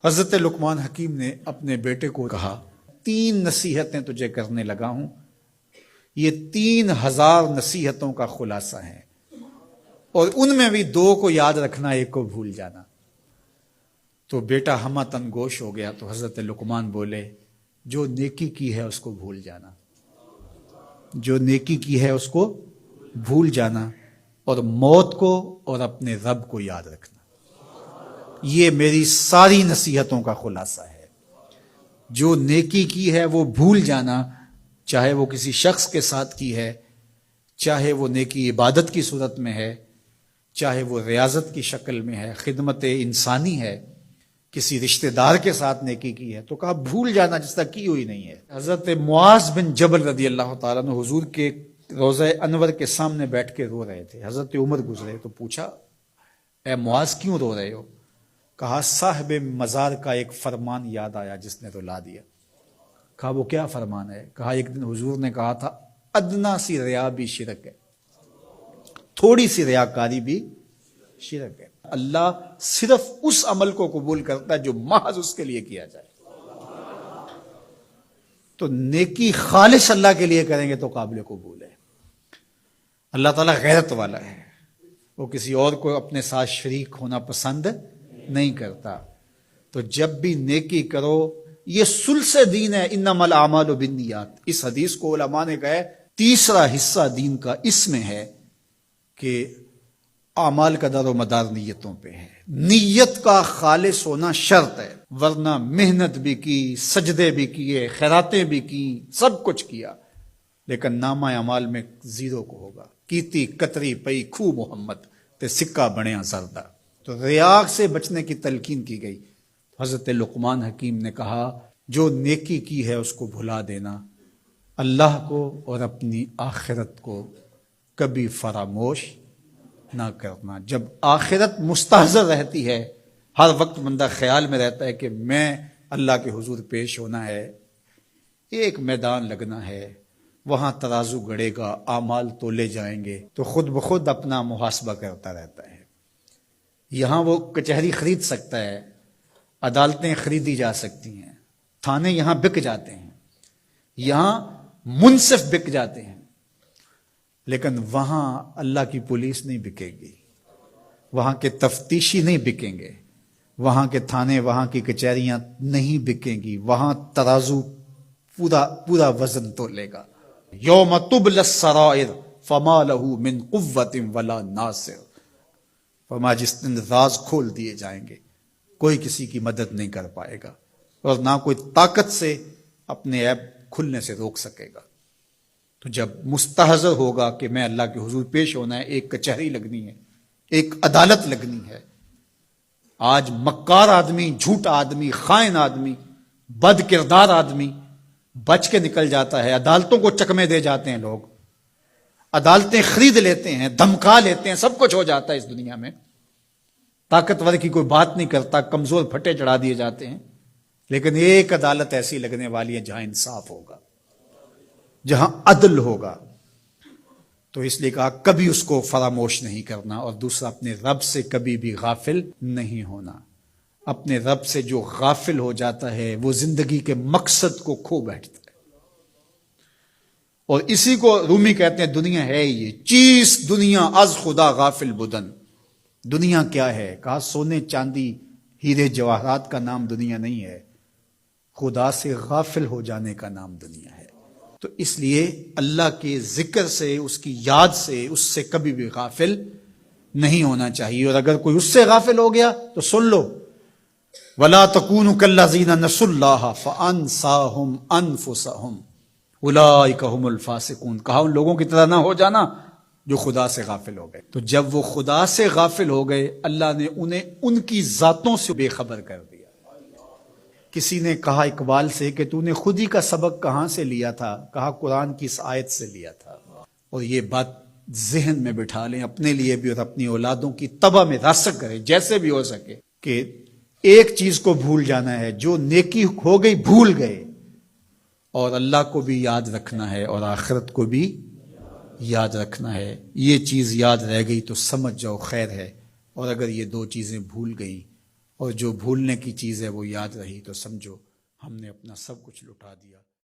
حضرت لقمان حکیم نے اپنے بیٹے کو کہا 3 نصیحتیں تجھے کرنے لگا ہوں، یہ 3000 نصیحتوں کا خلاصہ ہے، اور ان میں بھی 2 کو یاد رکھنا، 1 کو بھول جانا۔ تو بیٹا ہمہ تن گوش ہو گیا، تو حضرت لقمان بولے جو نیکی کی ہے اس کو بھول جانا، جو نیکی کی ہے اس کو بھول جانا، اور موت کو اور اپنے رب کو یاد رکھنا۔ یہ میری ساری نصیحتوں کا خلاصہ ہے۔ جو نیکی کی ہے وہ بھول جانا، چاہے وہ کسی شخص کے ساتھ کی ہے، چاہے وہ نیکی عبادت کی صورت میں ہے، چاہے وہ ریاضت کی شکل میں ہے، خدمت انسانی ہے، کسی رشتہ دار کے ساتھ نیکی کی ہے، تو کہا بھول جانا جس طرح کی ہوئی نہیں ہے۔ حضرت معاذ بن جبل رضی اللہ تعالیٰ عنہ حضور کے روضہ انور کے سامنے بیٹھ کے رو رہے تھے۔ حضرت عمر گزرے تو پوچھا اے معاذ کیوں رو رہے ہو؟ کہا صاحب مزار کا ایک فرمان یاد آیا جس نے رلا دیا۔ کہا وہ کیا فرمان ہے؟ کہا ایک دن حضور نے کہا تھا ادنا سی ریا بھی شرک ہے، تھوڑی سی ریاکاری بھی شرک ہے۔ اللہ صرف اس عمل کو قبول کرتا ہے جو محض اس کے لیے کیا جائے۔ تو نیکی خالص اللہ کے لیے کریں گے تو قابل قبول ہے۔ اللہ تعالیٰ غیرت والا ہے، وہ کسی اور کو اپنے ساتھ شریک ہونا پسند نہیں کرتا۔ تو جب بھی نیکی کرو، یہ سلس دین ہے، انما الاعمال بالنیات۔ اس حدیث کو علماء نے کہا ہے تیسرا حصہ دین کا اس میں ہے کہ اعمال کا دار و مدار نیتوں پہ ہے۔ نیت کا خالص ہونا شرط ہے، ورنہ محنت بھی کی، سجدے بھی کیے، خیراتیں بھی کی، سب کچھ کیا، لیکن نامہ اعمال میں 0 کو ہوگا۔ کیتی کتری پئی کھو محمد تے سکہ بنیا زردہ۔ تو ریاء سے بچنے کی تلقین کی گئی۔ حضرت لقمان حکیم نے کہا جو نیکی کی ہے اس کو بھلا دینا، اللہ کو اور اپنی آخرت کو کبھی فراموش نہ کرنا۔ جب آخرت مستحضر رہتی ہے، ہر وقت بندہ خیال میں رہتا ہے کہ میں اللہ کے حضور پیش ہونا ہے، ایک میدان لگنا ہے، وہاں ترازو گڑے گا، اعمال تولے جائیں گے، تو خود بخود اپنا محاسبہ کرتا رہتا ہے۔ یہاں وہ کچہری خرید سکتا ہے، عدالتیں خریدی جا سکتی ہیں، تھانے یہاں بک جاتے ہیں، یہاں منصف بک جاتے ہیں، لیکن وہاں اللہ کی پولیس نہیں بکے گی، وہاں کے تفتیشی نہیں بکیں گے، وہاں کے تھانے، وہاں کی کچہریاں نہیں بکیں گی، وہاں ترازو پورا وزن تولے گا۔ یوم تبلی السرائر فما له من قوت ولا ناصر۔ فرمایا جس دن راز کھول دیے جائیں گے، کوئی کسی کی مدد نہیں کر پائے گا، اور نہ کوئی طاقت سے اپنے عیب کھلنے سے روک سکے گا۔ تو جب مستحضر ہوگا کہ میں اللہ کے حضور پیش ہونا ہے، ایک کچہری لگنی ہے، ایک عدالت لگنی ہے۔ آج مکار آدمی، جھوٹا آدمی، خائن آدمی، بد کردار آدمی بچ کے نکل جاتا ہے، عدالتوں کو چکمے دے جاتے ہیں لوگ، عدالتیں خرید لیتے ہیں، دھمکا لیتے ہیں، سب کچھ ہو جاتا ہے اس دنیا میں۔ طاقتور کی کوئی بات نہیں کرتا، کمزور پھٹے چڑھا دیے جاتے ہیں، لیکن ایک عدالت ایسی لگنے والی ہے جہاں انصاف ہوگا، جہاں عدل ہوگا۔ تو اس لیے کہا کبھی اس کو فراموش نہیں کرنا، اور دوسرا اپنے رب سے کبھی بھی غافل نہیں ہونا۔ اپنے رب سے جو غافل ہو جاتا ہے وہ زندگی کے مقصد کو کھو بیٹھتا ہے، اور اسی کو رومی کہتے ہیں دنیا ہے یہ چیز، دنیا از خدا غافل بدن۔ دنیا کیا ہے؟ کہا سونے چاندی ہیرے جواہرات کا نام دنیا نہیں ہے، خدا سے غافل ہو جانے کا نام دنیا ہے۔ تو اس لیے اللہ کے ذکر سے، اس کی یاد سے، اس سے کبھی بھی غافل نہیں ہونا چاہیے۔ اور اگر کوئی اس سے غافل ہو گیا تو سن لو وَلَا تَكُونُوا كَالَّذِينَ نَسُوا اللَّهَ فَأَنسَاهُمْ أَنفُسَهُمْ أُولَٰئِكَ هُمُ الْفَاسِقُونَ۔ کہا ان لوگوں کی طرح نہ ہو جانا جو خدا سے غافل ہو گئے۔ تو جب وہ خدا سے غافل ہو گئے، اللہ نے انہیں ان کی ذاتوں سے بے خبر کر دیا۔ کسی نے کہا اقبال سے کہ تو نے خود ہی کا سبق کہاں سے لیا تھا؟ کہا قرآن کی اس آیت سے لیا تھا۔ اور یہ بات ذہن میں بٹھا لیں، اپنے لیے بھی اور اپنی اولادوں کی طبع میں راسخ کریں جیسے بھی ہو سکے، کہ ایک چیز کو بھول جانا ہے، جو نیکی ہو گئی بھول گئے، اور اللہ کو بھی یاد رکھنا ہے اور آخرت کو بھی یاد رکھنا ہے۔ یہ چیز یاد رہ گئی تو سمجھ جاؤ خیر ہے، اور اگر یہ 2 چیزیں بھول گئی اور جو بھولنے کی چیز ہے وہ یاد رہی تو سمجھو ہم نے اپنا سب کچھ لٹا دیا۔